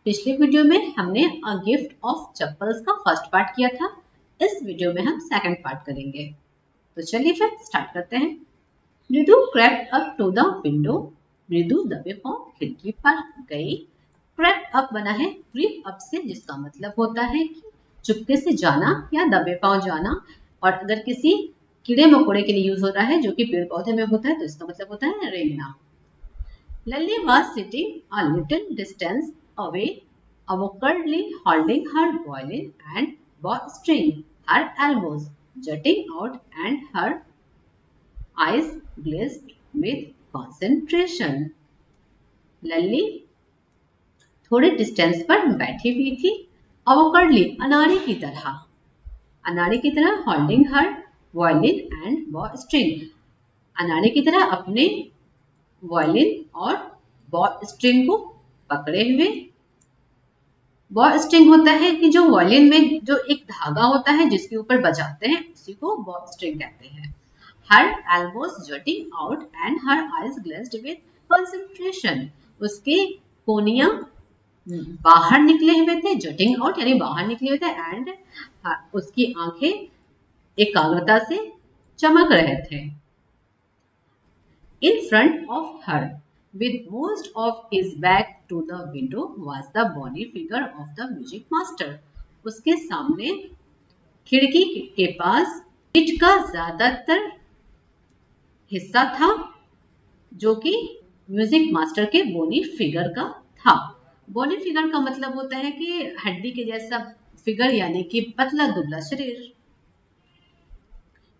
पिछले वीडियो में हमने अ गिफ्ट ऑफ चप्पल्स का फर्स्ट पार्ट किया था। इस वीडियो में हम सेकंड पार्ट करेंगे। तो चलिए फिर स्टार्ट करते हैं। Mridu crept up to the window. Mridu दबे पांव खिड़की पर गई। क्रेप्ट अप बना है क्रीप अप से, जिसका मतलब होता है कि चुपके से जाना या दबे पांव जाना। और अगर किसी कीड़े मकोड़े के लिए यूज हो रहा है जो कि पेड़ पौधे में होता है तो इसका मतलब होता है रेंगना। Lily was sitting a little distance away, awkwardly holding her violin and bowstring, her elbows jutting out and her eyes glazed with concentration. लल्ली थोड़े डिस्टेंस पर बैठी हुई थी, awkwardly अनाड़ी की तरह holding her violin and bowstring, अनाड़ी की तरह अपने वायलिन और बॉ स्ट्रिंग को पकड़े हुए। बॉ स्ट्रिंग होता है कि जो वायलिन में जो एक धागा होता है जिसके ऊपर बजाते हैं, उसी को बॉ स्ट्रिंग कहते हैं। Her elbows jutting out and her eyes glazed with concentration, उसके कोनिया बाहर निकले हुए थे, जटिंग आउट यानी बाहर निकले हुए थे, एंड उसकी आंखें एकाग्रता से चमक रहे थे। In front of her, with most of his back to the window, was the bony figure of the music master. उसके सामने खिड़की के पास पीठ का ज्यादातर हिस्सा था जो कि म्यूजिक मास्टर के बोनी फिगर का था। बोनी फिगर का मतलब होता है कि हड्डी के जैसा फिगर, यानी कि पतला दुबला शरीर।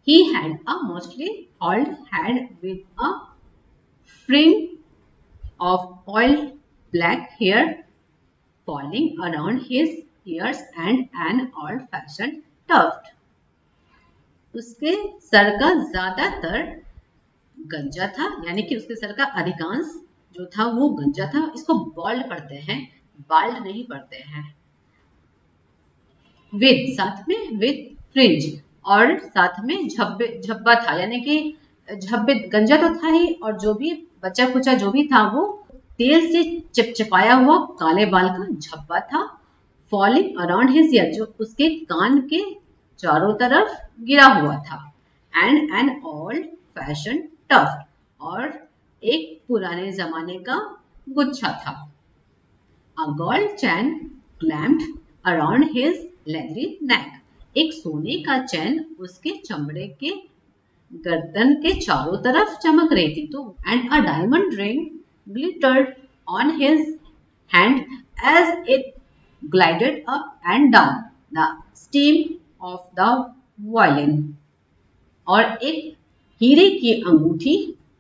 He had a mostly oiled head with a fringe of oiled black hair falling around his ears and an old-fashioned tuft. उसके सर का ज्यादातर गंजा था, यानी कि उसके सर का अधिकांश जो था वो गंजा था। इसको बॉल्ड पढ़ते हैं, बाल्ड नहीं पढ़ते हैं। विद साथ में विद फ्रिंज, और साथ में झब्बा था, यानी कि झब्बे गंजा तो था ही, और जो भी बचा कुचा जो भी था वो तेल से चिपचिपाया हुआ काले बाल का झब्बा था। फॉलिंग अराउंड हिज ईयर, जो उसके कान के चारों तरफ गिरा हुआ था। And an old fashion tuft, और एक पुराने जमाने का गुच्छा था। A gold chain clamped around his leathery neck, एक सोने का चैन उसके चमड़े के गर्दन के चारों तरफ चमक रही थी। तो and a diamond ring glittered on his hand as it glided up and down the stem of the violin, और एक हीरे की अंगूठी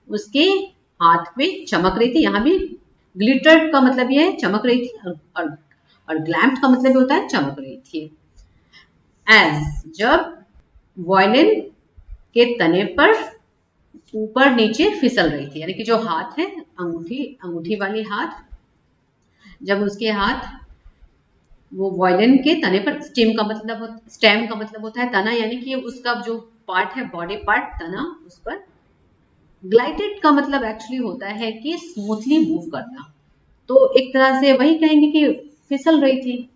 उसके हाथ में चमक रही थी। यहाँ भी ग्लिटर्ड का मतलब यह है चमक रही थी, और ग्लैम्प्ड का मतलब होता है चमक रही थी। एज, जब वायलिन के तने पर ऊपर नीचे फिसल रही थी, यानी कि जो हाथ है अंगूठी वाली हाथ, जब उसके हाथ वो वायलिन के तने पर, स्टेम का मतलब होता है तना, यानी कि उसका जो पार्ट है बॉडी पार्ट तना, उस पर ग्लाइडेड का मतलब एक्चुअली होता है कि स्मूथली मूव करना। तो एक तरह से वही कहेंगे कि फिसल रही थी।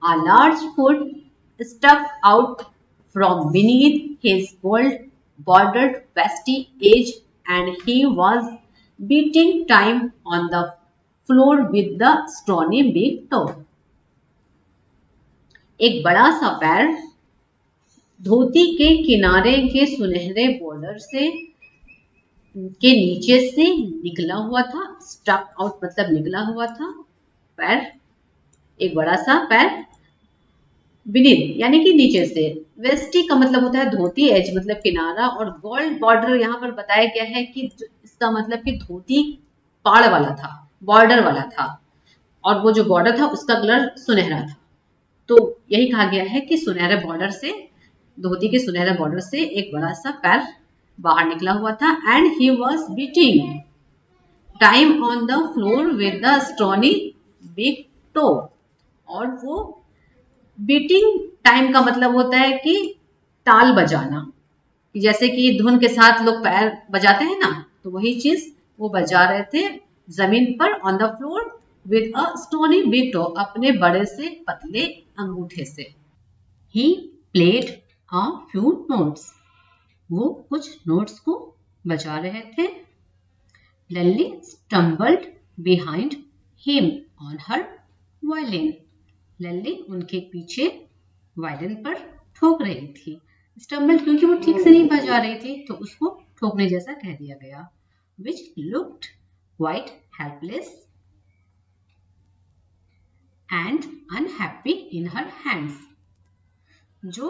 A large foot stuck out from beneath his gold-bordered vesty and he was beating time on the floor with the stony big toe. एक बड़ा सा पैर धोती के किनारे के सुनहरे बॉर्डर से के नीचे से निकला हुआ था। स्टक आउट मतलब निकला हुआ था पैर, एक बड़ा सा पैर। बिनीथ यानी कि नीचे से। वेस्टी का मतलब होता है धोती, एज मतलब किनारा, और गोल्ड बॉर्डर यहाँ पर बताया गया है कि इसका मतलब कि धोती पाड़ वाला था, बॉर्डर वाला था, और वो जो बॉर्डर था उसका कलर सुनहरा था। तो यही कहा गया है कि सुनहरे बॉर्डर से, धोती के सुनहरे बॉर्डर से एक बड़ा सा पैर बाहर निकला हुआ था। And he was beating time on the floor with the stony big toe, और वो बीटिंग टाइम का मतलब होता है कि ताल बजाना, जैसे कि धुन के साथ लोग पैर बजाते हैं ना, तो वही चीज वो बजा रहे थे जमीन पर, on the floor with a stony big toe, अपने बड़े से पतले अंगूठे से. He played a few notes. वो कुछ नोट्स को बजा रहे थे. Lily stumbled behind him on her violin. लल्ली उनके पीछे वायलिन पर ठोक रही थी. स्टम्बल क्योंकि वो ठीक से नहीं बजा रही थी तो उसको ठोकने जैसा कह दिया गया. Which looked quite helpless and unhappy in her hands. जो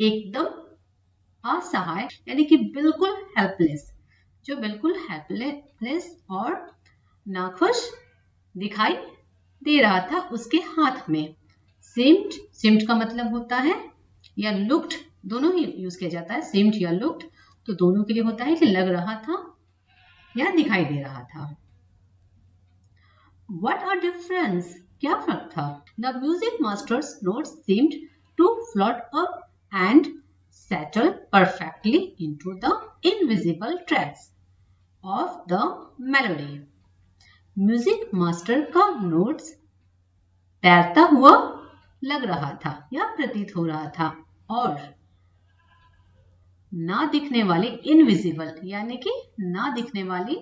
एकदम असहाय यानी कि बिल्कुल हेल्पलेस, जो बिल्कुल हेल्पलेस और नाखुश दिखाई दे रहा था उसके हाथ में. सिम्ड का मतलब होता है या लुक्ड, दोनों ही यूज किया जाता है. सिम्ड या लुक्ड तो दोनों के लिए होता है कि लग रहा था या दिखाई दे रहा था. What a difference! क्या फर्क था. The music master's notes seemed to float up and settle perfectly into the invisible tracks of the melody. Music master का नोट्स तैरता हुआ लग रहा था या प्रतीत हो रहा था और ना दिखने वाली इनविजिबल यानी कि ना दिखने वाली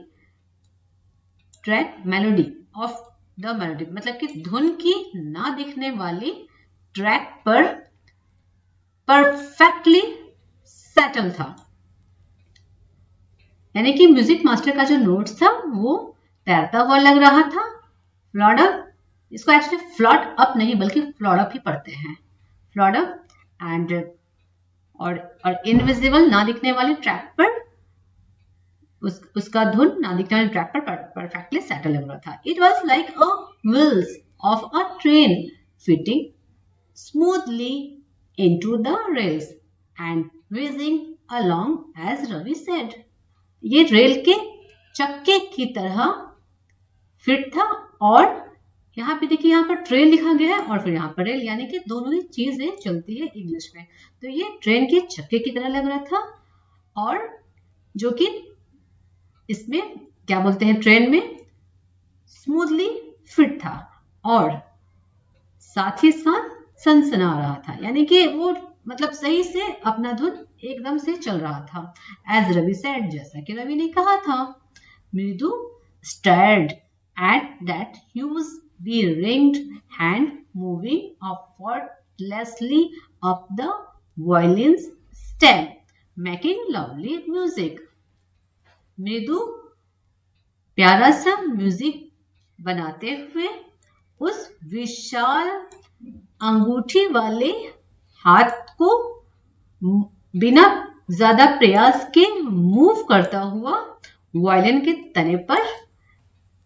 track melody of the melody मतलब कि धुन की ना दिखने वाली ट्रैक पर परफेक्टली सेटल था. यानी कि म्यूजिक मास्टर का जो नोट्स था वो तैरता हुआ लग रहा था. फ्लॉड अप, इसको एक्चुअली फ्लॉट अप नहीं बल्कि फ्लॉड अप ही पढ़ते हैं. फ्लॉड अप एंड और इनविजिबल ना दिखने वाली ट्रैक पर उसका धुन ना दिखने वाली ट्रैक पर परफेक्टली सेटल लग रहा था. It was like a wheels of a train fitting smoothly into the rails and wheezing along as Ravi said. ये रेल के चक्के की तरह फिट था और यहाँ पे देखिए यहाँ पर ट्रेन लिखा गया है और फिर यहाँ पर रेल यानी कि दोनों ही चीजें चलती है इंग्लिश में. तो ये ट्रेन के चक्के की तरह लग रहा था और जो कि इसमें क्या बोलते हैं ट्रेन में स्मूथली फिट था और साथ ही साथ सनसना रहा था यानी कि वो मतलब सही से अपना धुन एकदम से चल रहा था. एज रवि सेड जैसा कि रवि ने कहा था. मृदु stared at that huge be-ringed hand moving effortlessly up the violin's stem, making lovely music. मृदु प्यारा सा म्यूजिक बनाते हुए उस विशाल अंगूठी वाले हाथ को बिना ज्यादा प्रयास के मूव करता हुआ वायलिन के तने पर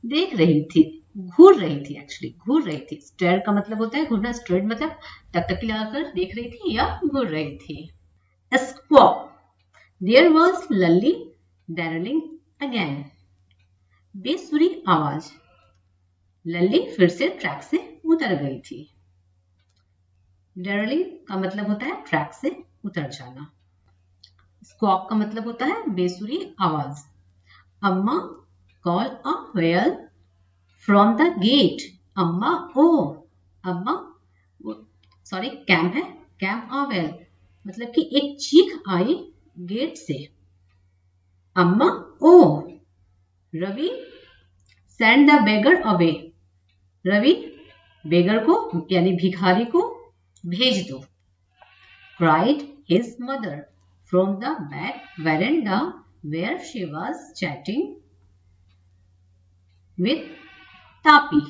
देख रही थी, घूर रही थी. एक्चुअली घूर रही थी. स्टेयर का मतलब होता है घूरना. स्टेयर मतलब टकटकी लगाकर देख रही थी या घूर रही थी. Squawk. There was Lalli darling again. बेसुरी आवाज. लल्ली फिर से ट्रैक से उतर गई थी. डैरलिंग का मतलब होता है ट्रैक से उतर जाना. स्क्वॉक का मतलब होता है बेसुरी आवाज. Amma call a wail from the gate. Amma ओ, अम्मा सॉरी कैम है, कैम अ व्हेल मतलब कि एक चीख आई गेट से. अम्मा ओ. Ravi send the beggar away. Ravi beggar को यानी भिखारी को भेज दो. cried his mother from the back veranda where she was chatting with Tapi.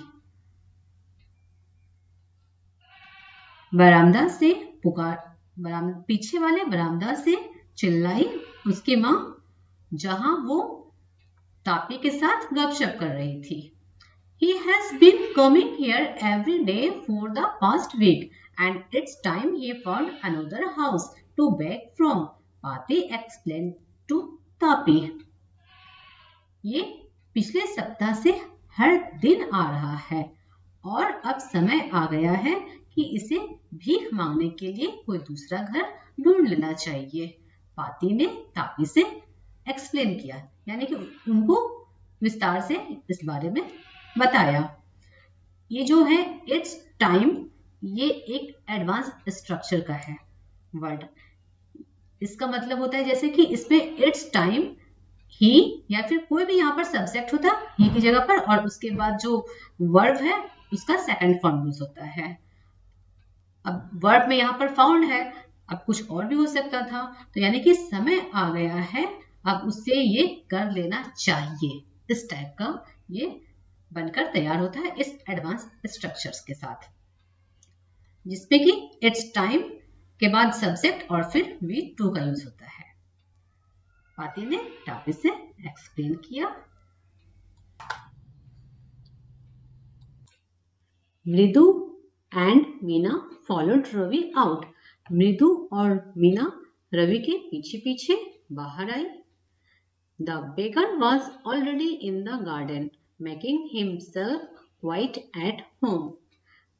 बरामदा से पीछे वाले बरामदा से चिल्लाई उसकी माँ जहां वो तापी के साथ गपशप कर रही थी. He has been coming here every day for the past week and it's time he found another house to beg from, Pati explained to Tapi. ये पिछले सप्ताह से हर दिन आ रहा है और अब समय आ गया है कि इसे भीख मांगने के लिए कोई दूसरा घर ढूंढ लेना चाहिए. पाती ने तापी से एक्सप्लेन किया यानी कि उनको विस्तार से इस बारे में बताया। ये जो है इट्स टाइम, ये एक एडवांस स्ट्रक्चर का है वर्ड। इसका मतलब होता है जैसे कि इसमें इट्स टाइम ही या फिर कोई भी यहाँ पर सब्जेक्ट होता ही की जगह पर, और उसके बाद जो वर्ब है उसका सेकंड फॉर्म यूज होता है। अब वर्ब में यहाँ पर फाउंड है, अब कुछ और भी हो सकता था, तो यानी कि समय आ गया है, अब उससे ये कर लेना चाहिए, इस टाइप का ये बनकर तैयार होता है इस एडवांस स्ट्रक्चर्स के साथ, जिसमें कि इट्स टाइम के बाद सब्जेक्ट और फिर वी टू का यूज होता है। पाती ने टापी से एक्सप्लेन किया। Mridu and Meena followed Ravi out. Mridu और मीना रवि के पीछे पीछे बाहर आई। The beggar was already in the garden making himself quite at home.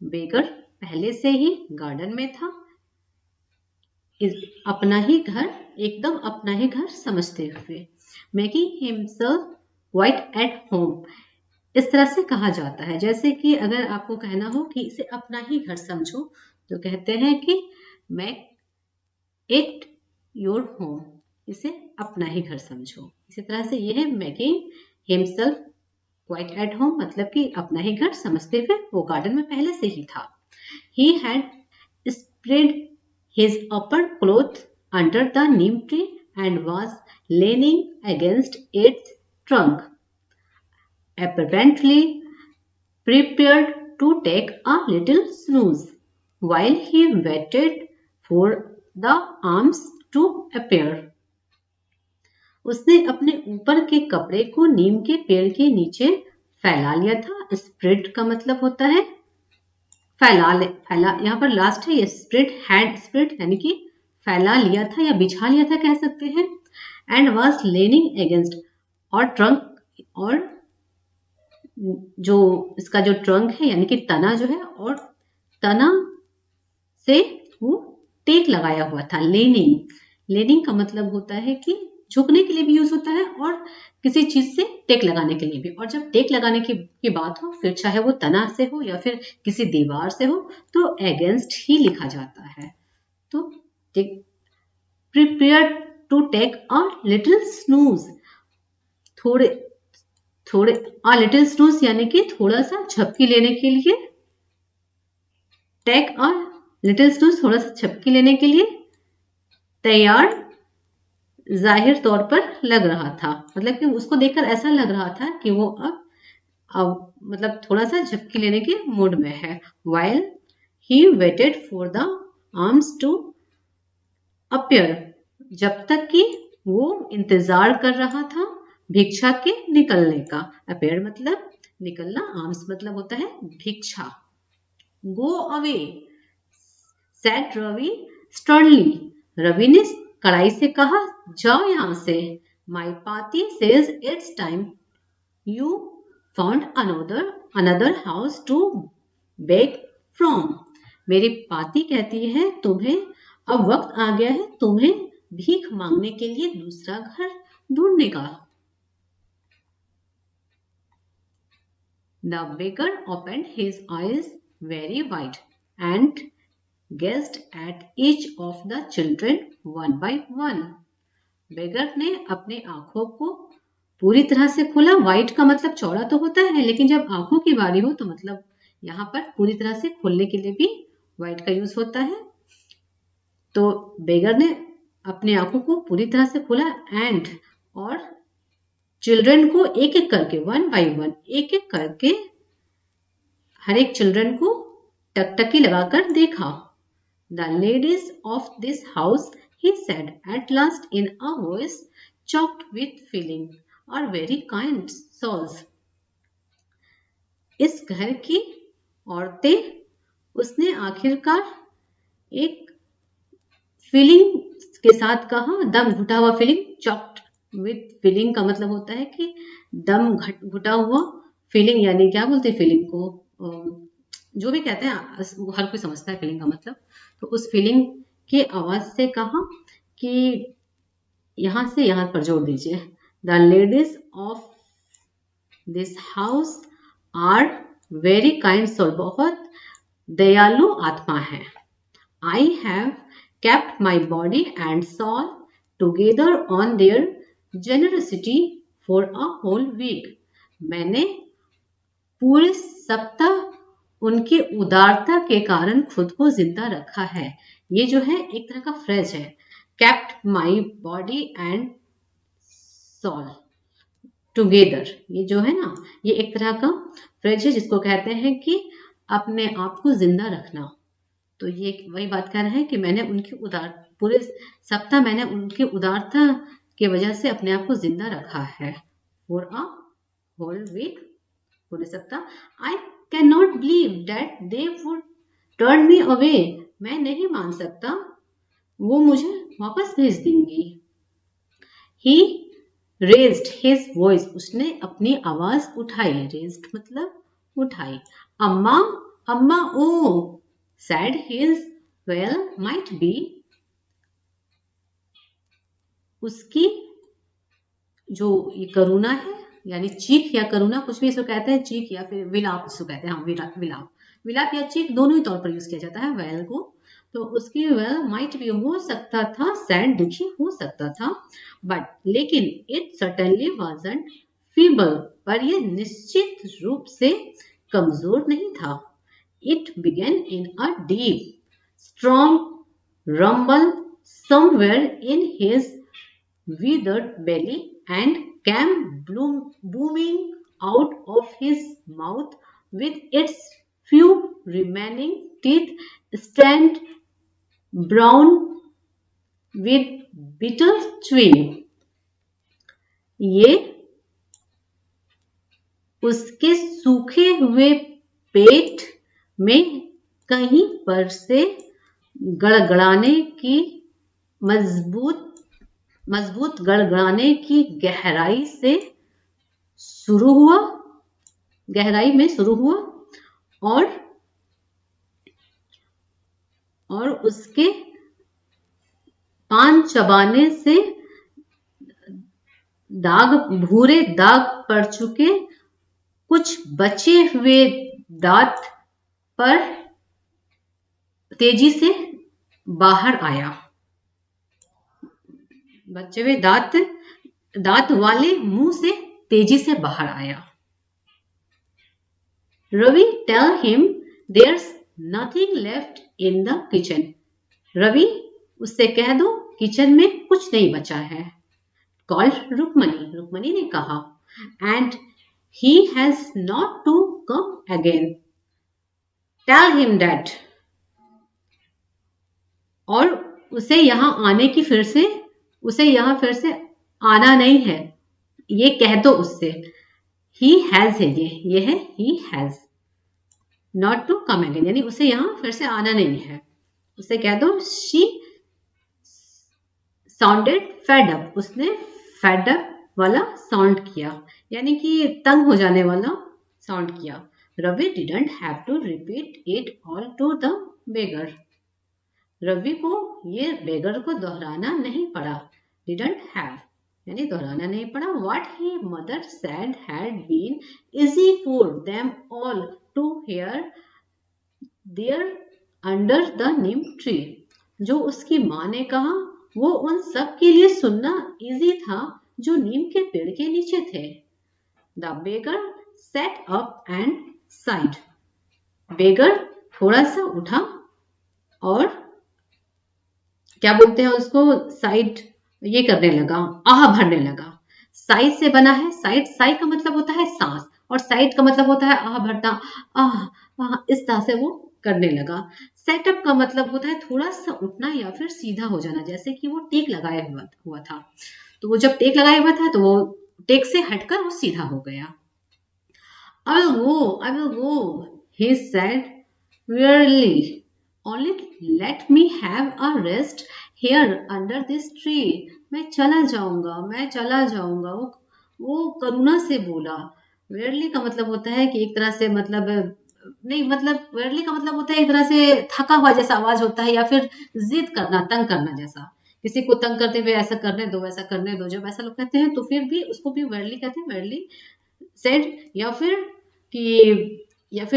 Beggar पहले से ही गार्डन में था, अपना ही घर, एकदम अपना ही घर समझते हुए। Making himself quite at home इस तरह से कहा जाता है, जैसे कि अगर आपको कहना हो कि इसे अपना ही घर समझो तो कहते हैं कि मेक इट योर होम, इसे अपना ही घर समझो। इसी तरह से यह है making himself quite at home, मतलब कि अपना ही घर समझते हुए वो गार्डन में पहले से ही था। He had spread his upper cloth under the neem tree and was leaning against its trunk, apparently prepared to take a little snooze while he waited for the arms to appear. उसने अपने ऊपर के कपड़े को नीम के पेड़ के नीचे फैला लिया था। स्प्रेड का मतलब होता है फैला, यहाँ पर लास्ट है ये स्प्रेड, हैड स्प्रेड यानी कि फैला लिया था या बिछा लिया था कह सकते हैं। एंड वाज लेनिंग अगेंस्ट, और ट्रंक, और जो इसका जो ट्रंक है यानी कि तना जो है, और तना से वो टेक लगाया हुआ था। लेनिंग, लेनिंग का मतलब होता है कि झुकने के लिए भी यूज होता है और किसी चीज से टेक लगाने के लिए भी। और जब टेक लगाने की बात हो, फिर चाहे वो तना से हो या फिर किसी दीवार से हो, तो अगेंस्ट ही लिखा जाता है। तो prepare to take a little snooze, थोड़े थोड़े, अ लिटिल स्नूज यानी कि थोड़ा सा झपकी लेने के लिए, टेक अ लिटिल स्नूज थोड़ा सा झपकी लेने के लिए तैयार जाहिर तौर पर लग रहा था, मतलब कि उसको देखकर ऐसा लग रहा था कि वो अब मतलब थोड़ा सा झपकी लेने के मूड में है। while he waited for the arms to appear, जब तक कि वो इंतजार कर रहा था भिक्षा के निकलने का। appear मतलब निकलना, arms मतलब होता है भिक्षा। go away said Ravi sternly, Ravi ने कड़ाई से कहा, जाओ यहां से। My pati says it's time you found another house to beg from. मेरी पाती कहती है तुम्हें अब वक्त आ गया है तुम्हें भीख मांगने के लिए दूसरा घर ढूंढने का। The beggar opened his eyes very wide and gazed at each of the children one by one. बेगर ने अपने आंखों को पूरी तरह से खोला। वाइड का मतलब चौड़ा तो होता है, लेकिन जब आंखों की बारी हो तो मतलब यहाँ पर पूरी तरह से खोलने के लिए भी वाइड का यूज होता है। तो बेगर ने अपने आंखों को पूरी तरह से खोला एंड, और चिल्ड्रन को एक एक करके, वन बाय वन, एक एक करके हर एक चिल्ड्रन को टकटकी लगाकर देखा। The ladies of this house, he said at last in a voice choked with feeling, are very kind souls. इस घर की औरतें, उसने आखिरकार एक फीलिंग के साथ कहा, दम घुटा हुआ फीलिंग, चॉक्ड विथ फीलिंग का मतलब होता है कि दम घुटा हुआ फीलिंग, यानी क्या बोलते हैं फीलिंग को, जो भी कहते हैं हर कोई समझता है फीलिंग का मतलब। तो उस फीलिंग की आवाज से कहा कि यहां से यहां पर जोड़ दीजिए। The ladies of this house are very kind soul, बहुत दयालु आत्मा है। I have kept my body and soul together on their generosity for a whole week. मैंने पूरे सप्ताह उनके उदारता के कारण खुद को जिंदा रखा है। ये जो है एक तरह का फ्रेज है, kept my body and soul together। ये जो है ना, ये एक तरह का फ्रेज है जिसको कहते हैं कि अपने आप को जिंदा रखना। तो ये वही बात कर रहे हैं कि मैंने उनकी पूरे सप्ताह मैंने उनकी उदारता की वजह से अपने आप को जिंदा रखा है। फॉर अ होल वीक, पूरे सप्ताह। I can not believe that they would turn me away, मैं नहीं मान सकता वो मुझे वापस भेज देंगी। ही रेज्ड हिज वॉइस, उसने अपनी आवाज उठाई। रेज्ड मतलब उठाई। अम्मा, अम्मा, ओ said his well might be, उसकी जो ये करुणा है, यानी चीख या करुणा, कुछ भी इसको कहते हैं, चीख या फिर विलाप इसको कहते हैं। हाँ, विलाप, विलाप या चीख दोनों ही तौर पर यूज किया जाता है वेल को। तो उसकी वेल माइट बी हो सकता था, सैड दुखी हो सकता था, बट लेकिन इट सर्टेनली वाजंट फीबल, पर यह निश्चित रूप से कमजोर नहीं था। It began in a deep, strong rumble somewhere in his withered belly and came booming out of his mouth with its few remaining teeth stand brown with bitter chewing। ये उसके सूखे हुए पेट में कहीं पर से गड़गड़ाने की मजबूत गड़गड़ाने की गहराई में शुरू हुआ और उसके पान चबाने से भूरे दाग पड़ चुके कुछ बचे हुए दांत पर तेजी से बाहर आया। बचे हुए दांत वाले मुंह से तेजी से बाहर आया। Ravi, tell him there's nothing left in the kitchen. Ravi, उससे कह दो किचन में कुछ नहीं बचा है। कॉल्ड रुक्मणी ने कहा। And he has not to come again. Tell him that. और उसे यहाँ फिर से आना नहीं है, ये कह दो उससे। He has है, ये है he has, not to come again, यानी उसे यहाँ फिर से आना नहीं है। उसे कह दो। She sounded fed up, उसने fed up वाला साउंड किया, यानी कि तंग हो जाने वाला साउंड किया। Ravi didn't have to repeat it all to the beggar. Ravi को ये बेगर को दोहराना नहीं पड़ा। डिडंट हैव यानी दोहराना नहीं पड़ा। What he mother said had been easy for them all to hear there under the neem tree. जो उसकी माँ ने कहा वो उन सब के लिए सुनना इजी था जो नीम के पेड़ के नीचे थे। The beggar sat up and sighed. Beggar थोड़ा सा उठा और क्या बोलते हैं उसको, साइड ये करने लगा, आह भरने लगा। साइड से बना है, साइड का मतलब होता है सांस, और साइड का मतलब होता है आह भरना, आह इस तरह से वो करने लगा। सेटअप का मतलब होता है थोड़ा सा उठना या फिर सीधा हो जाना, जैसे कि वो टेक लगाया हुआ था। तो वो जब टेक लगाया हुआ था तो वो टेक से हटकर वो सीधा हो गया। I will go, he said wearily. Only let me have a rest here under this tree. मैं चला जाऊंगा। वो करुणा से बोला। वेयरली का मतलब होता है कि एक तरह से वेयरली का मतलब होता है एक तरह से थका हुआ जैसा आवाज होता है, या फिर जिद करना, तंग करना जैसा। किसी को तंग करते हुए ऐसा करने दो, वैसा करने दो, जब ऐसा लोग कहते हैं तो फिर भी उसको भी वेयरली कहते हैं। वेयरली सेड या फिर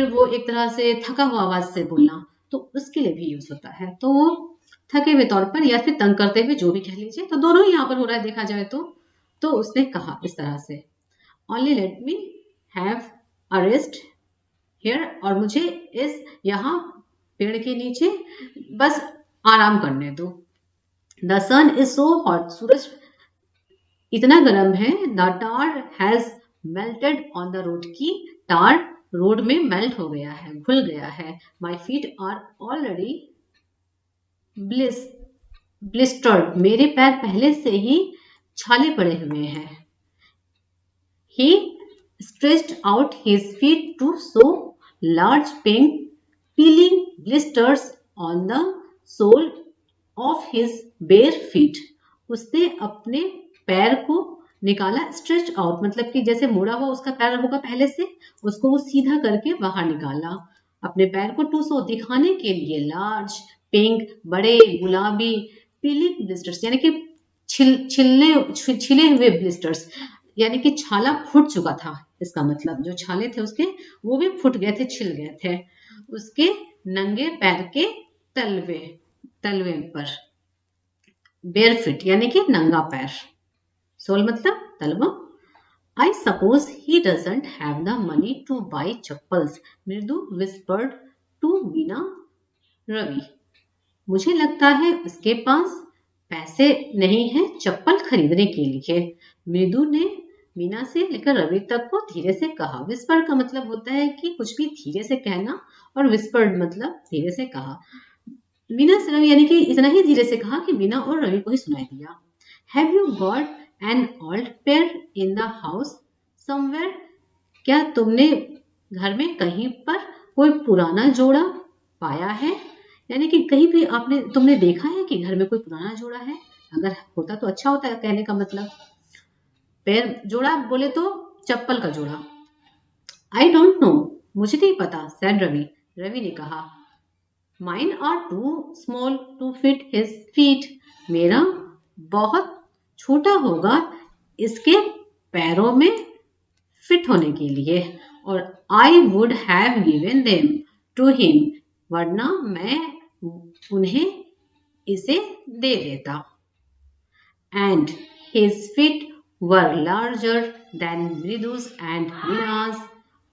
वो एक तरह से थका हुआ आवाज से बोलना, तो उसके लिए भी यूज होता है। तो वो थके हुए तौर पर या फिर तंग करते हुए, जो भी कह लीजिए, तो दोनों ही यहाँ पर हो रहा है देखा जाए तो उसने कहा इस तरह से, only let me have a rest here, और मुझे इस यहाँ पेड़ के नीचे बस आराम करने दो। The sun is so hot, सूरज इतना गर्म है। The tar has melted on the road, की टार रोड में मेल्ट हो गया है, घुल गया है। My feet are already bliss blistered, मेरे पैर पहले से ही छाले पड़े हुए हैं। He stretched out his feet to show large pink peeling blisters on the sole of his bare feet. उसने अपने पैर को निकाला, स्ट्रेच आउट मतलब कि जैसे मुड़ा हुआ उसका पैर होगा पहले से, उसको वो सीधा करके बाहर निकाला अपने पैर को, टू सो दिखाने के लिए, लार्ज पिंक बड़े गुलाबी, पीलिंग ब्लिस्टर्स यानी कि छिले हुए ब्लिस्टर्स, यानी कि छाला फूट चुका था, इसका मतलब जो छाले थे उसके वो भी फूट गए थे, छिल गए थे उसके नंगे पैर के तलवे तलवे पर। बेयरफिट यानी कि नंगा पैर, सोल मतलब तलवा। I suppose he doesn't have the money to buy chappals, मृदु whispered to मीना रवि। मुझे लगता है उसके पास पैसे नहीं है चप्पल खरीदने के लिए, मृदु ने मीना से लेकर रवि तक को धीरे से कहा। विस्पर का मतलब होता है कि कुछ भी धीरे से कहना, और विस्पर्ड मतलब धीरे से कहा। मीना से रवि यानी कि इतना ही धीरे से कहा कि मीना और रवि को ही सुनाई दिया। Have you got an old pair in the house somewhere, क्या तुमने घर में कहीं पर कोई पुराना जोड़ा पाया है, यानी कि कहीं भी तुमने देखा है कि घर में कोई पुराना जोड़ा है, अगर होता तो अच्छा होता है कहने का मतलब। पैर जोड़ा बोले तो चप्पल का जोड़ा। आई डोंट नो, मुझे नहीं पता, सैड रवि, रवि ने कहा। Mine are too small to fit his feet, मेरा बहुत छोटा होगा इसके पैरों में फिट होने के लिए, और I would have given them to him, वरना मैं उन्हें इसे दे देता। And his feet were larger than Mridu's and Meena's,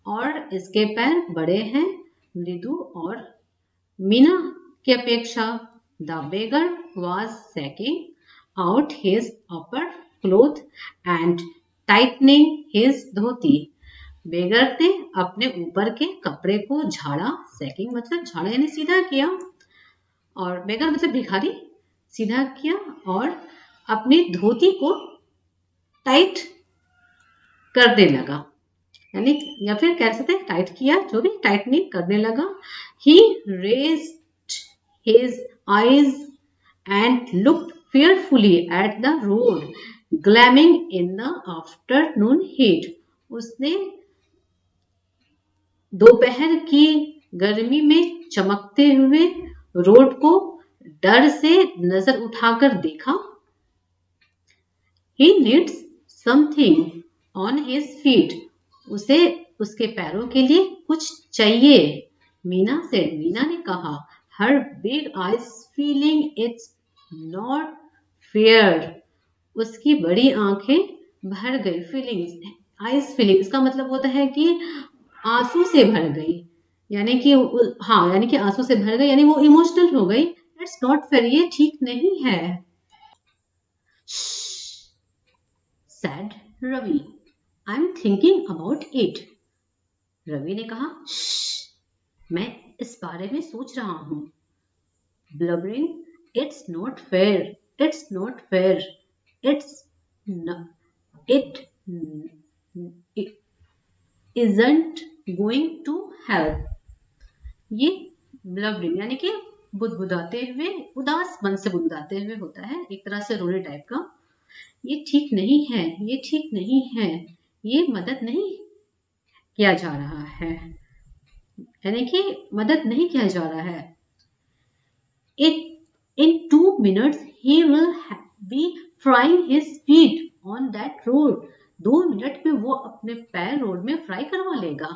और इसके पैर बड़े हैं मृदु और मीना की अपेक्षा। The beggar was sacking out his upper cloth and tightening his dhoti, beggar ने अपने ऊपर के कपड़े को झाड़ा, सैकिंग मतलब झाड़ा यानी सीधा किया, और बेगर मतलब भिखारी, सीधा किया, और अपनी धोती को टाइट करने लगा, यानी या फिर कह सकते हैं टाइट किया, जो भी टाइटनिंग करने लगा। He raised his eyes and looked fearfully at the road gleaming in the afternoon heat, उसने दोपहर की गर्मी में चमकते हुए रोड को डर से नजर उठाकर देखा। He needs something on his feet, उसे उसके पैरों के लिए कुछ चाहिए, मीना ने कहा। Her big eyes feeling it's not fair, उसकी बड़ी आंखें भर गई, फीलिंग्स आइज फीलिंग इसका मतलब होता है कि आंसू से भर गई, यानी कि हाँ यानी कि आंसू से भर गई यानी वो इमोशनल हो गई। इट्स नॉट फेयर, ये ठीक नहीं है। Said Ravi, I am thinking about it, Ravi ने कहा। मैं इस बारे में सोच रहा हूँ। Blubbering, it's not fair, it's not fair, it's it isn't going to help, ये ब्लबरिंग यानी कि बुदबुदाते हुए, उदास मन से बुदबुदाते हुए होता है, एक तरह से रोने टाइप का। ये ठीक नहीं है, ये ठीक नहीं है, ये मदद नहीं किया जा रहा है, यानी कि मदद नहीं किया जा रहा है। In 2 minutes he will be frying his feet on that road, 2 minute में वो अपने पैर रोड में फ्राई करवा लेगा।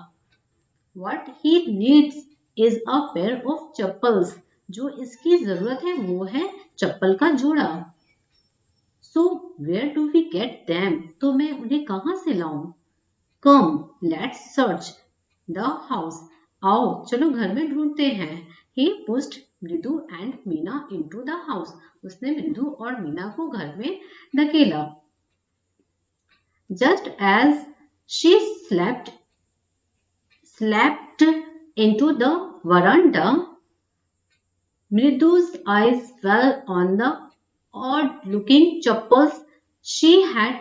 What he needs is a pair of chappals. जो इसकी जरूरत है वो है चप्पल का जोड़ा। So where do we get them? तो मैं उन्हें कहाँ से लाऊं? Come, let's search the house. आओ चलो घर में ढूंढते हैं। He pushed मृदु and Meena into the house. उसने मृदु और मीना को घर में धकेला। Just as she slept into the veranda, Mridu's eyes fell on the odd-looking chappals she had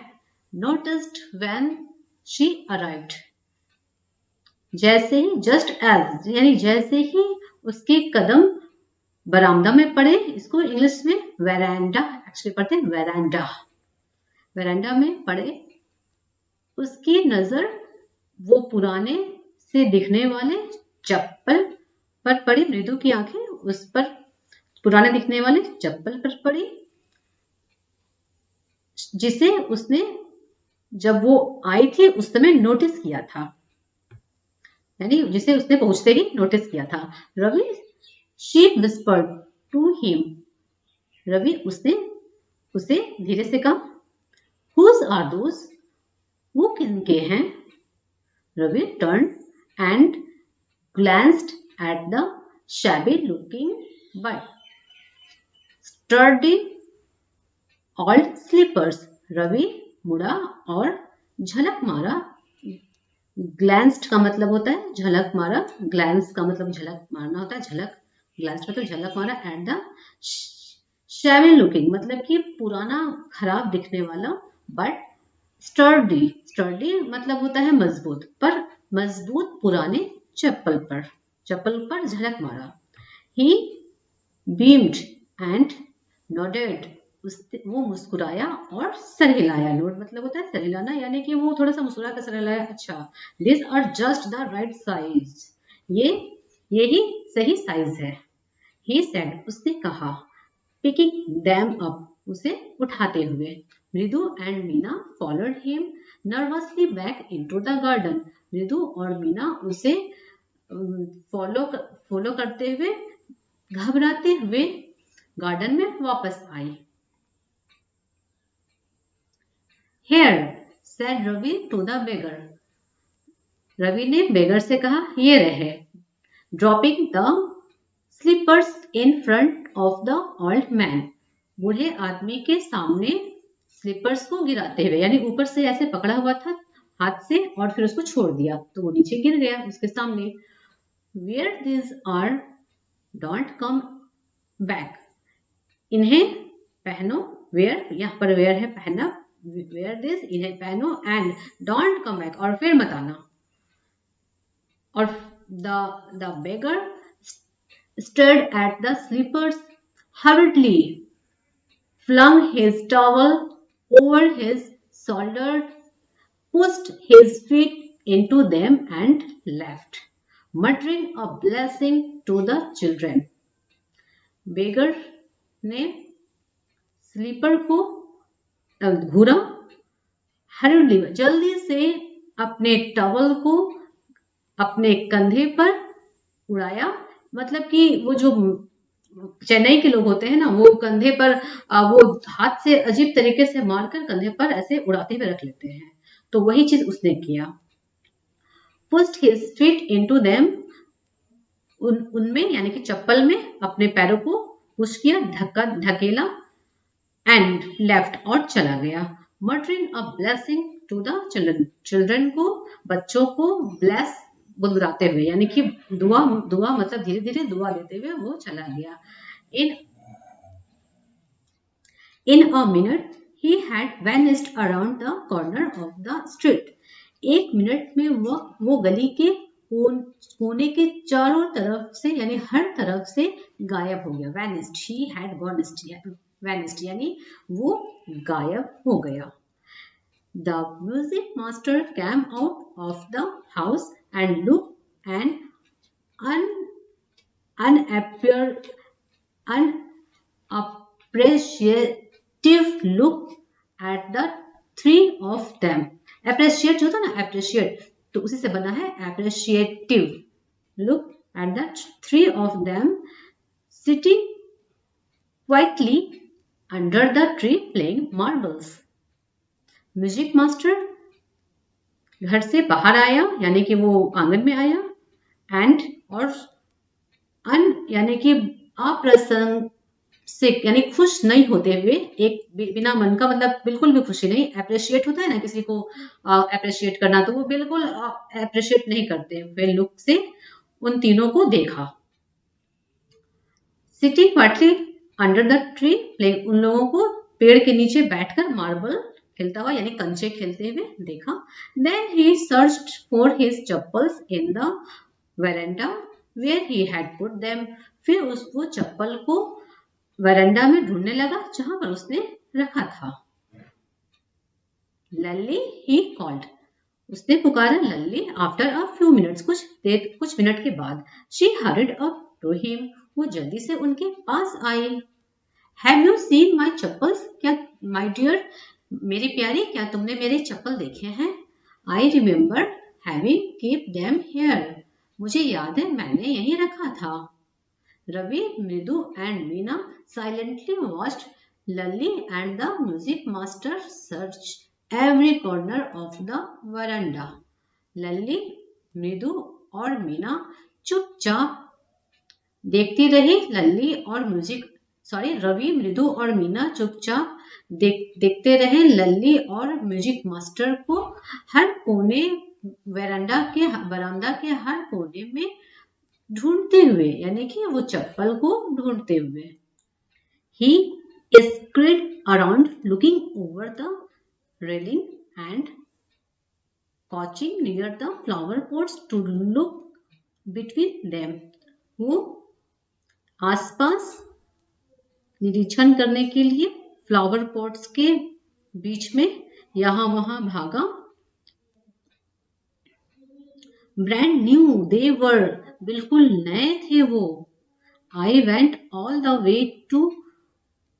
noticed when she arrived. जैसे ही जस्ट एज यानी जैसे ही उसके कदम बरामदा में पड़े, इसको इंग्लिश में वेरांडा एक्चुअली पढ़ते हैं, वेरांडा। वेरांडा में पड़े, उसकी नजर वो पुराने से दिखने वाले चप्पल पर पड़ी। मृदु की आंखें उस पर पुराने दिखने वाले चप्पल पर पड़ी, जिसे उसने जब वो आई थी उस समय नोटिस किया था, यानी जिसे उसने पहुंचते ही नोटिस किया था। Ravi she whispered to him. Ravi उसने उसे धीरे से कहा, हुज आर दोज? वो किनके हैं? Ravi turn and glanced at the shabby looking but sturdy old slippers. Ravi मुड़ा और झलक मारा। ग्लैंस्ड का मतलब होता है झलक मारा, ग्लैंस का मतलब झलक मारना होता है, झलक ग्लैंस मतलब झलक मारा। एट द shabby looking मतलब कि पुराना खराब दिखने वाला, बट स्टर्डी, स्टर्डी मतलब होता है मजबूत, पर मजबूत पुराने चप्पल पर झलक मारा। He beamed and nodded. वो मुस्कुराया और सर हिलाया। नोड मतलब होता है सर हिलाना, यानी कि वो थोड़ा सा मुस्कुरा कर सर हिलाया। अच्छा, these are just the right size. यही सही साइज है। He said, उसने कहा, picking them up, उसे उठाते हुए। मृदु and Meena followed him nervously back into the garden. मृदु और मीना उसे फॉलो करते हुए घबराते हुए गार्डन में वापस आई। Here, said Ravi to the beggar. Ravi ने बेगर से कहा, ये रहे। Dropping the slippers in front of the old man. बूढ़े आदमी के सामने स्लीपर्स को गिराते हुए, यानी ऊपर से ऐसे पकड़ा हुआ था हाथ से और फिर उसको छोड़ दिया तो वो नीचे गिर गया उसके सामने। Wear these are, don't come back. इन्हें पहनो, वेयर यहाँ पर वेयर है पहना, वेयर दिस इन्हें पहनो, एंड डोंट कम बैक और फिर मत आना। और the beggar stared at the slippers hurriedly, flung his towel over his shoulders, pushed his feet into them and left, muttering a blessing to the children. बेगर ने sleeper को घूरा, हर्रिडली जल्दी से अपने टॉवल को अपने कंधे पर उड़ाया। मतलब कि वो जो चेन्नई के लोग होते हैं ना, वो कंधे पर वो हाथ से अजीब तरीके से मारकर कंधे पर ऐसे उड़ाते हुए रख लेते हैं, तो वही चीज उसने किया। Pushed his feet into them, उनमें यानी कि चप्पल में अपने पैरों को पुश किया, ढकेला, एंड लेफ्ट और चला गया। Muttering a blessing to the children, children को बच्चों को ब्लेस बुलाते हुए, यानी कि दुआ मतलब धीरे धीरे दुआ देते हुए वो चला गया। In a minute he had vanished around the corner of the street. 1 minute में वो गली के कोने के चारों तरफ से यानी हर तरफ से गायब हो गया। वैनिस्ड, ही हैड वैनिस्ड यानी वो गायब हो गया। The music master came out of the house and looked an unappreciative look at the three of them. Appreciate जो था ना, एप्रिशिएट, तो उसी से बना है appreciative. Look at the three of them sitting quietly under the tree playing marbles. Music master घर से बाहर आया, यानी कि वो आंगन में आया, एंड और यानी कि अप्रसन्न से यानी खुश नहीं होते हुए, एक बिना मन का, मतलब बिल्कुल भी खुशी नहीं। अप्रिशिएट होता है ना किसी को अप्रिशिएट करना, तो वो बिल्कुल अप्रिशिएट नहीं करते हुए लुक से उन तीनों को देखा। Sitting quietly under the tree playing, उन लोगों को पेड़ के नीचे बैठकर मार्बल खेलता हुआ यानी कंचे खेलते हुए देखा। Then he searched for his chappals in the verandah where he had put them, फिर वो चप्पल को वरांडा में ढूंढने लगा जहां पर उसने रखा था। लल्ली ही कॉल्ड, उसने पुकारा Lalli. After a few minutes, कुछ मिनट के बाद, she hurried up to him, वो जल्दी से उनके पास आई। Have you seen my chappals, क्या माई डियर, मेरी प्यारी, क्या तुमने मेरे चप्पल देखे हैं? I remember having keep them here, मुझे याद है मैंने यहीं रखा था। Ravi, Mridu and Meena silently watched Lally and the music master search every corner of the veranda. लल्ली, मृदु और मीना चुपचाप देखती रही। रवि, मृदु और मीना चुपचाप देखते रहे लल्ली और म्यूजिक मास्टर को हर कोने, बरामदा के हर कोने में ढूंढते हुए, यानी कि वो चप्पल को ढूंढते हुए। He scurried around looking over the railing and crouching near the flower pots to look between them. वो आसपास निरीक्षण करने के लिए फ्लावर पॉट्स के बीच में यहां वहां भागा। ब्रांड न्यू दे वर, बिल्कुल नए थे वो। I went all the way to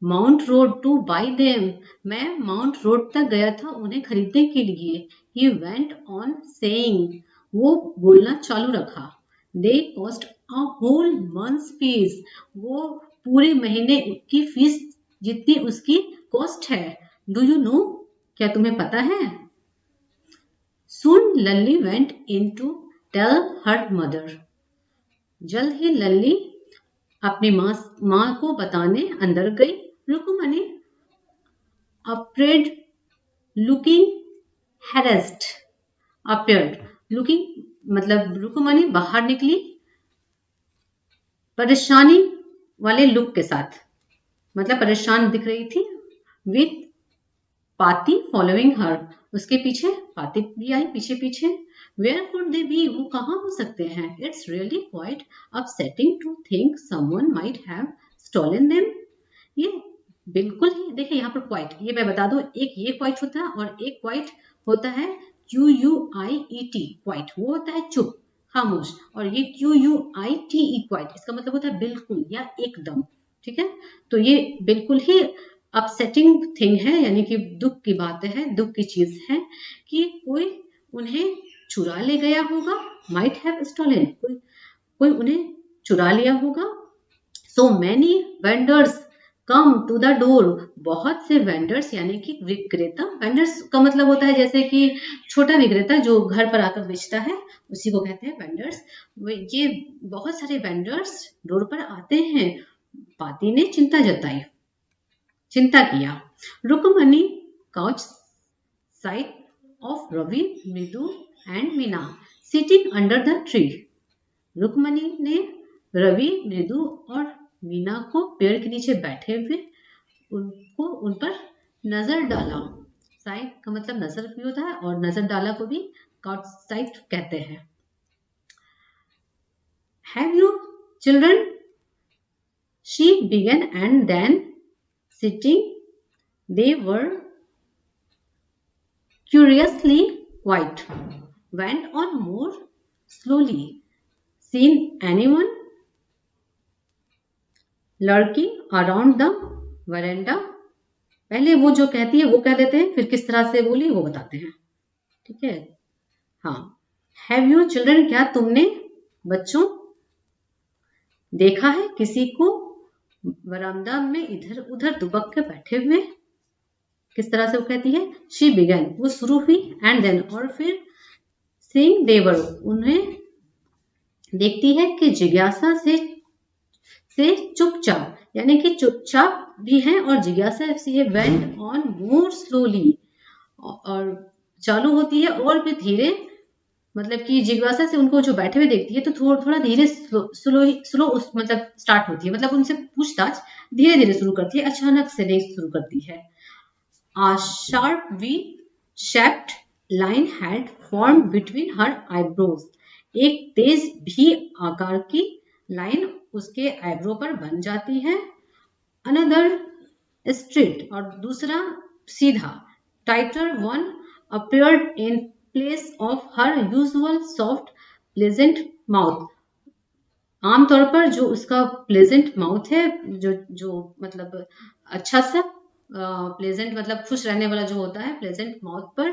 Mount Road to buy them, मैं माउंट रोड तक गया था उन्हें खरीदने के लिए। ही वेंट ऑन सेइंग, वो बोलना चालू रखा। They cost a whole month's fees, वो पूरे महीने की फीस जितनी उसकी कॉस्ट है। डू यू नो, क्या तुम्हें पता है? Soon Lally went in to tell her mother. जल्द ही लल्ली अपनी माँ को बताने अंदर गई। Rukmini appeared looking harassed. appeared looking मतलब रुक्मणी बाहर निकली परेशानी वाले लुक के साथ, मतलब परेशान दिख रही थी। विथ पाती फॉलोइंग हर, उसके पीछे पाती भी आई पीछे पीछे। वेयर कुड दे बी, वो कहाँ हो सकते हैं? It's really quite upsetting to think someone might have stolen them. ये बिल्कुल ही, देखिए यहाँ पर क्वाइट, ये मैं बता दूं, एक ये क्वाइट होता है और एक क्वाइट होता है QUIET क्वाइट, वो होता है चुप, खामोश। और ये QUITE क्वाइट, इसका मतलब होता है बिल्कुल या एकदम। ठीक है, तो ये बिल्कुल ही अपसेटिंग थिंग है, यानी कि दुख की बात है, दुख की चीज है कि कोई उन्हें चुरा ले गया होगा। माइट हैव स्टोलन, कोई उन्हें चुरा लिया होगा। So many vendors come to the door, बहुत से वेंडर्स यानी कि विक्रेता, वेंडर्स का मतलब होता है जैसे कि छोटा विक्रेता जो घर पर आकर बेचता है, उसी को कहते हैं वेंडर्स। ये बहुत सारे वेंडर्स डोर पर आते हैं। पाती ने चिंता किया। Rukmani couch side of Ravi, Mridu and Meena sitting under the tree. Rukmani ने रवि, मृदु और मीना को पेड़ के नीचे बैठे हुए उन पर नजर डाला। साइड का मतलब नजर भी होता है और नजर डाला को भी काउच साइड कहते हैं। Have you children, she began, and then sitting they were curiously quiet, went on more slowly. Seen anyone lurking around the veranda? पहले वो जो कहती है वो कह देते हैं, फिर किस तरह से बोली वो बताते हैं। ठीक है। हाँ, हैव यू चिल्ड्रन, क्या तुमने बच्चों देखा है किसी को बरामदा में इधर उधर दुबक के बैठे हुए। किस तरह से वो कहती है, शी बिगन, वो शुरू हुई, एंड देन, और फिर, सीइंग देवर, उन्हें देखती है कि जिज्ञासा से चुपचाप, यानी कि चुपचाप भी है और जिज्ञासा से है, वेंट ऑन मोर स्लोली, और चालू होती है और भी धीरे, मतलब कि जिज्ञासा से उनको जो बैठे हुए देखती है तो थोड़ा थोड़ा धीरे स्लो मतलब स्टार्ट होती है, मतलब उनसे पूछताछ धीरे धीरे शुरू करती है, अचानक से नहीं शुरू करती है। A sharp V-shaped line had formed between her eyebrows. एक तेज भी आकार की लाइन उसके आईब्रो पर बन जाती है। Another straight, और दूसरा सीधा, tighter one appeared in place of her usual soft pleasant mouth. आमतौर पर जो उसका प्लेजेंट माउथ है, जो मतलब अच्छा सा प्लेजेंट, मतलब खुश रहने वाला जो होता है, प्लेजेंट माउथ पर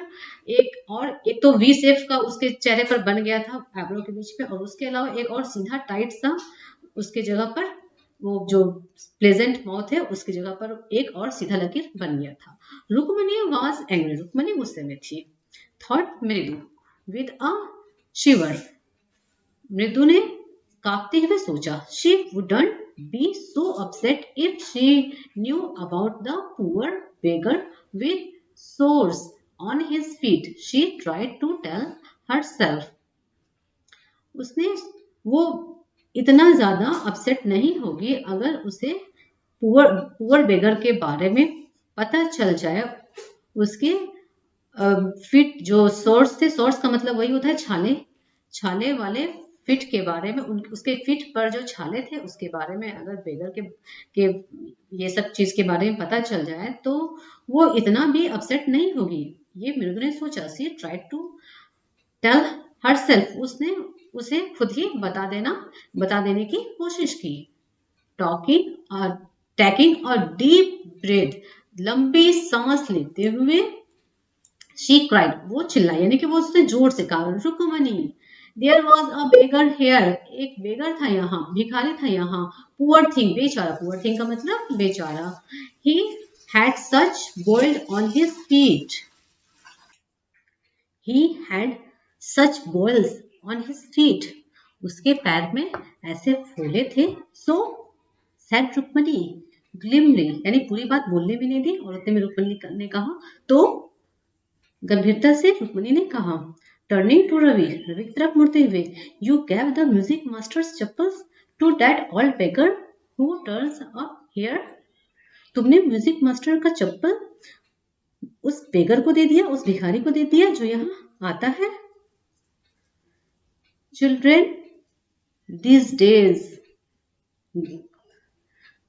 एक तो वी शेप का उसके चेहरे पर बन गया था आईब्रो के बीच में, और उसके अलावा एक और सीधा टाइट सा उसके जगह पर, वो जो प्लेजेंट माउथ है उसकी जगह पर एक और सीधा लकीर बन गया था। रुक्मणी वाज एंग्री, रुक्मणी गुस्से में थी। थॉट मृदु, विद अ शिवर, मृदु ने कांपते हुए सोचा, she wouldn't be so upset if she knew about the poor beggar with sores on his feet. She tried to tell herself. उसने, वो इतना ज्यादा अपसेट नहीं होगी अगर उसे पुअर बेगर के बारे में पता चल जाए। उसके फिट जो सोर्स थे, सोर्स का मतलब वही होता है छाले, छाले वाले फिट के बारे में, उसके फिट पर जो छाले थे उसके बारे में अगर बेगर के ये सब चीज के बारे में पता चल जाए तो वो इतना भी अपसेट नहीं होगी, ये मृदु ने सोचा। सी ट्राइड टू टेल हरसेल्फ, उसने उसे खुद ही बता देने की कोशिश की। टॉकिंग और टेकिंग और डीप ब्रेथ, लंबी सांस लेते हुए, शी क्राइड, वो चिल्लाई, यानी कि वो उसने जोर से कहा, Rukmani, there was a beggar here, एक बेगर था यहाँ, भिखारी था यहाँ, पुअर थिंग, बेचारा, पुअर थिंग का मतलब बेचारा, he had such boils on his feet, he had such boils on his feet, उसके पैर में ऐसे फोले थे। सो सैड रुक्मणी ग्लिमली, यानी पूरी बात बोलने भी नहीं दी और उतने में रुक्मणी ने कहा, तो गंभीरता से रुक्मणी ने कहा, टर्निंग टू रवि, रवि की तरफ मुड़ते हुए, you gave the music master's chappals to that old beggar who turns up here, तुमने म्यूजिक मास्टर का चप्पल उस बेगर को दे दिया, उस भिखारी को दे दिया जो यहाँ आता है। चिल्ड्रेन these days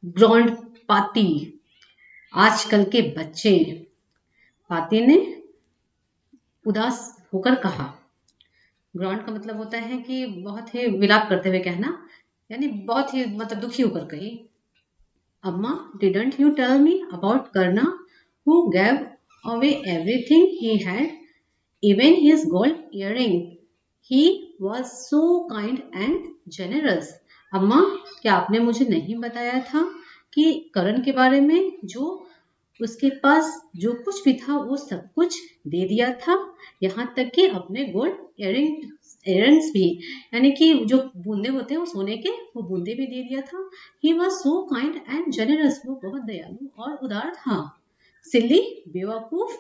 ग्रॉन्ड पाती, आजकल के बच्चे, पाती ने उदास होकर कहा। ग्रॉन्ड का मतलब होता है कि बहुत ही विलाप करते हुए कहना, यानी बहुत ही मतलब दुखी होकर कही। Amma, didn't you tell me about Karna who gave away everything he had, even his gold earring, he was so kind and generous. Amma, क्या आपने मुझे नहीं बताया था कि करण के बारे में, जो उसके पास जो कुछ भी था वो सब कुछ दे दिया था, यहाँ तक कि अपने गोल्ड इयररिंग्स भी, यानी कि जो बूंदे होते हैं वो सोने के, वो बूंदे भी दे दिया था। ही was so kind and generous, वो बहुत दयालु और उदार था। सिल्ली, बेवकूफ,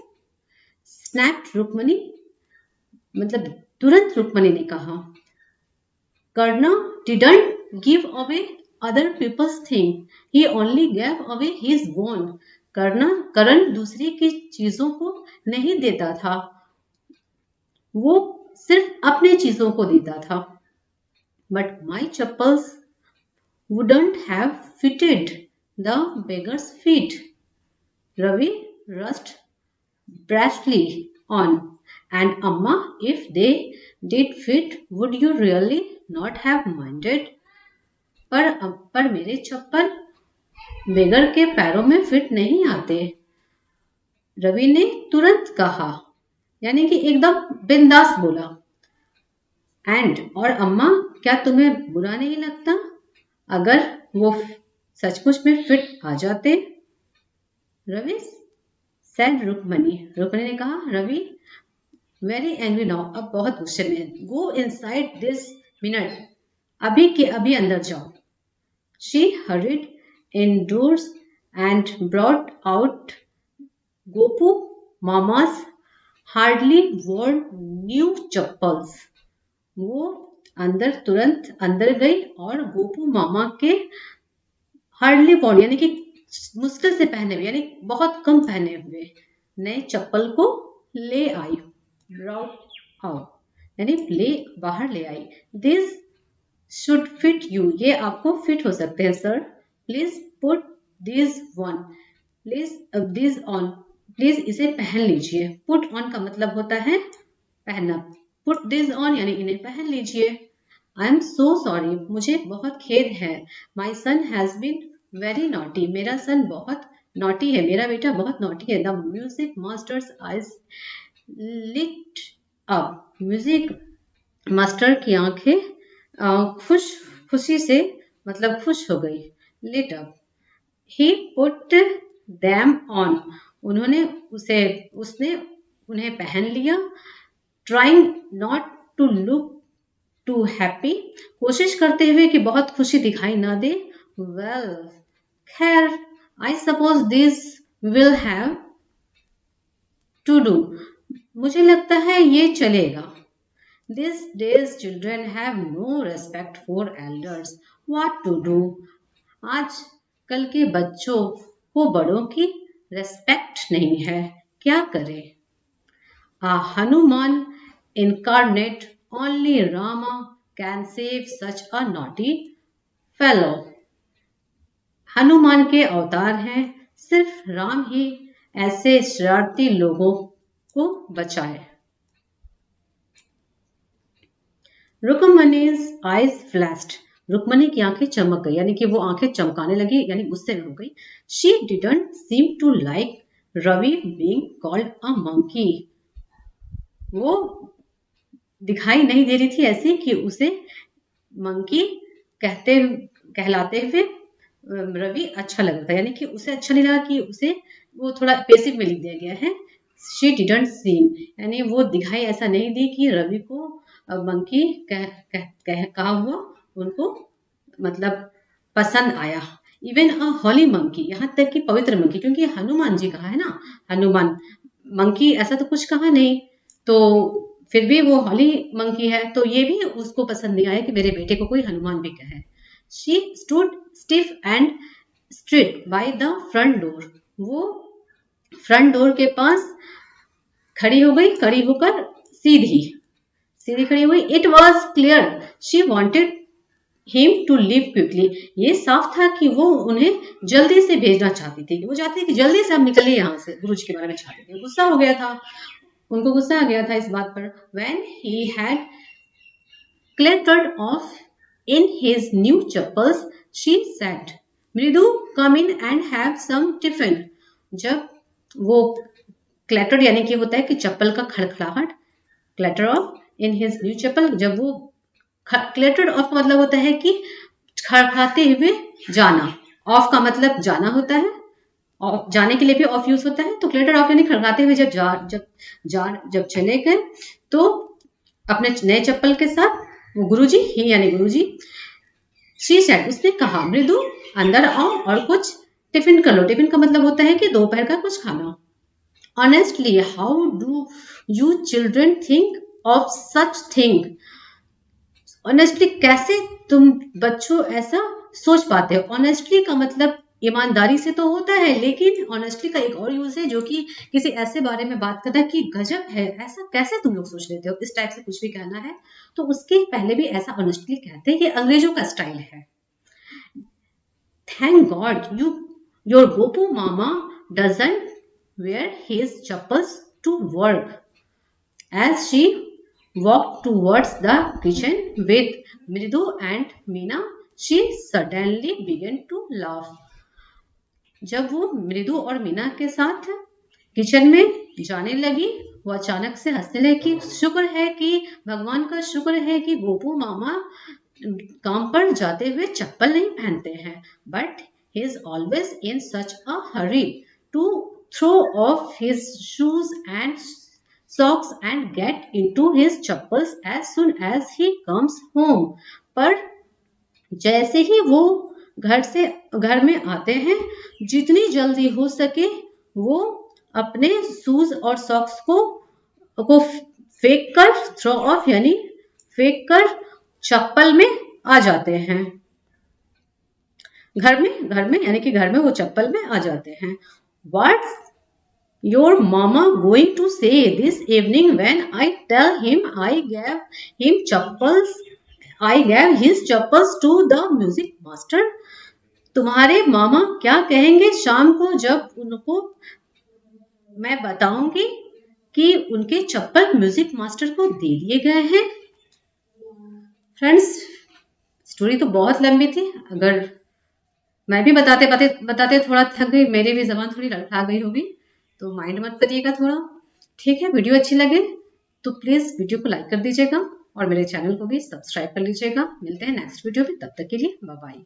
स्नैप्ड रुक्मणी, मतलब तुरंत रुक्मणी ने कहा, Karna didn't give away other people's thing, he only gave away his own. Karan दूसरे की चीजों को नहीं देता था, वो सिर्फ अपने चीजों को देता था। But my chappals wouldn't have fitted the beggar's feet. Ravi rushed brashly on, and Amma, if they did fit, would you really not have minded? पर मेरे चप्पल बेगर के पैरों में फिट नहीं आते, रवि ने तुरंत कहा। यानी कि एकदम बिंदास बोला। एंड और अम्मा, क्या तुम्हें बुरा नहीं लगता अगर वो सचमुच में फिट आ जाते? रवि सेड रुक्मणी, रुक्मणी ने कहा, रवि वेरी एंग्री नाउ, अब बहुत गुस्से में है, गो इनसाइड दिस मिनट, अभी के अभी अंदर जाओ। She horrid indoors and brought out Gopu Mama's hardly worn new chappals. वो तुरंत अंदर गई और गोपू मामा के हार्डली वर्न यानी कि मुश्किल से पहने हुए यानी बहुत कम पहने हुए नए चप्पल को ले आई। ब्राउट आउट यानी ले बाहर ले आई। दिस शुड फिट यू, ये आपको फिट हो सकते हैं sir. Please put this one, please this on, please इसे पहन लीजिए। पुट ऑन का मतलब होता है पहनना, पुट दिस ऑन यानी इन्हें पहन लीजिए। आई एम सो सॉरी, मुझे बहुत खेद है। माई सन हैज बीन वेरी नॉटी, मेरा सन बहुत नॉटी है, मेरा बेटा बहुत नॉटी है। The music master's eyes lit up, म्यूजिक मास्टर की आंखें खुशी से मतलब खुश हो गई। Lit up, he put them on, उसने उन्हें पहन लिया। Trying not to look too happy, कोशिश करते हुए कि बहुत खुशी दिखाई ना दे। वेल खैर, I suppose this will have to do, मुझे लगता है ये चलेगा। These days children have no respect for elders. What to do? आज कल के बच्चों को बड़ों की रेस्पेक्ट नहीं है, क्या करें? A Hanuman incarnate, only Rama can save such a naughty fellow. Hanuman के अवतार हैं, सिर्फ राम ही ऐसे शरारती लोगों को बचाए। रुक्मणीज आईज फ्लैश्ड, रुक्मणी की आंखें चमक गई यानी कि वो आंखें चमकाने लगी यानी गुस्से में हो गई। She didn't seem to like Ravi being called a monkey, वो दिखाई नहीं दे रही थी ऐसी कि उसे मंकी कहलाते हुए रवि अच्छा लग रहा था, यानी कि उसे अच्छा नहीं लगा कि उसे वो थोड़ा पेसिव में लिख दिया गया है। शी डिडंट सीम यानी वो दिखाई ऐसा नहीं दी कि रवि को मंकी कहा हुआ उनको मतलब पसंद आया। इवन अ हॉली मंकी, यहाँ तक कि पवित्र मंकी, क्योंकि हनुमान जी कहा है ना, हनुमान मंकी ऐसा तो कुछ कहा नहीं, तो फिर भी वो हॉली मंकी है, तो ये भी उसको पसंद नहीं आया कि मेरे बेटे को कोई हनुमान भी कहे। She stood stiff and straight by the front door, वो फ्रंट डोर के पास खड़ी हो गई, खड़ी होकर सीधी खड़ी हुई। It was clear she wanted him to leave quickly, ये साफ था कि वो उन्हें जल्दी से भेजना चाहती थी, वो चाहती थी कि जल्दी से हम निकले यहाँ से, गुरुजी के बारे में चाहती थी। गुस्सा हो गया था, उनको गुस्सा आ गया था इस बात पर। When he had clattered off in his new chappals, she said, मृदु come in and have some tiffin। जब वो क्लैटर्ड यानी कि होता है कि चप्पल का खड़खड़ाहट, clatter of in his new chappal, जब वो क्लैटर्ड ऑफ का मतलब होता है कि खड़खड़ाते हुए जाना, ऑफ का मतलब जाना होता है, और जाने के लिए भी ऑफ यूज होता है, तो क्लैटर ऑफ यानी खड़खड़ाते हुए जब चले गए तो अपने नए चप्पल के साथ वो गुरुजी ही यानी गुरुजी। शी सेड, उसने कहा, मृदु अंदर आओ और कुछ टिफिन कर लो। टिफिन का मतलब होता है कि दोपहर का कुछ खाना। Honestly how do you children think of such thing, honestly कैसे तुम बच्चों ऐसा सोच पाते हो। ऑनेस्टली का मतलब ईमानदारी से तो होता है, लेकिन ऑनेस्टली का एक और यूज है जो कि किसी ऐसे बारे में बात करता है कि गजब है, ऐसा कैसे तुम लोग सोच लेते हो, इस टाइप से कुछ भी कहना है तो उसके पहले भी ऐसा ऑनेस्टली कहते हैं, ये अंग्रेजों का स्टाइल है। Thank God your Gopu mama doesn't wear his chappals to work। As she walked towards the kitchen with Mridu and Meena, she suddenly began to laugh। जब वो मृदु और मीना के साथ किचन में जाने लगी वो अचानक से हंसने लगे कि शुक्र है कि भगवान का शुक्र है कि गोपू मामा काम पर जाते हुए चप्पल नहीं पहनते हैं, but he is always in such a hurry to throw off his shoes and socks and get into his chappals as soon as he comes home. पर जैसे ही वो घर में आते हैं, जितनी जल्दी हो सके वो अपने शूज और सॉक्स को फेंक कर थ्रो ऑफ यानी फेंक कर चप्पल में आ जाते हैं। घर में यानी कि घर में वो चप्पल में आ जाते हैं। What's your mama going to say this evening when I tell him I gave his chappals to the music master? तुम्हारे मामा क्या कहेंगे शाम को जब उनको मैं बताऊंगी कि उनके चप्पल म्यूजिक मास्टर को दे दिए गए हैं। फ्रेंड्स, स्टोरी तो बहुत लंबी थी। अगर मैं भी बताते थोड़ा थक गई, मेरी भी जबान थोड़ी लड़खड़ा गई होगी, तो माइंड मत करिएगा थोड़ा। ठीक है, वीडियो अच्छी लगे तो प्लीज वीडियो को लाइक कर दीजिएगा और मेरे चैनल को भी सब्सक्राइब कर लीजिएगा। मिलते हैं नेक्स्ट वीडियो में, तब तक के लिए बाय बाय।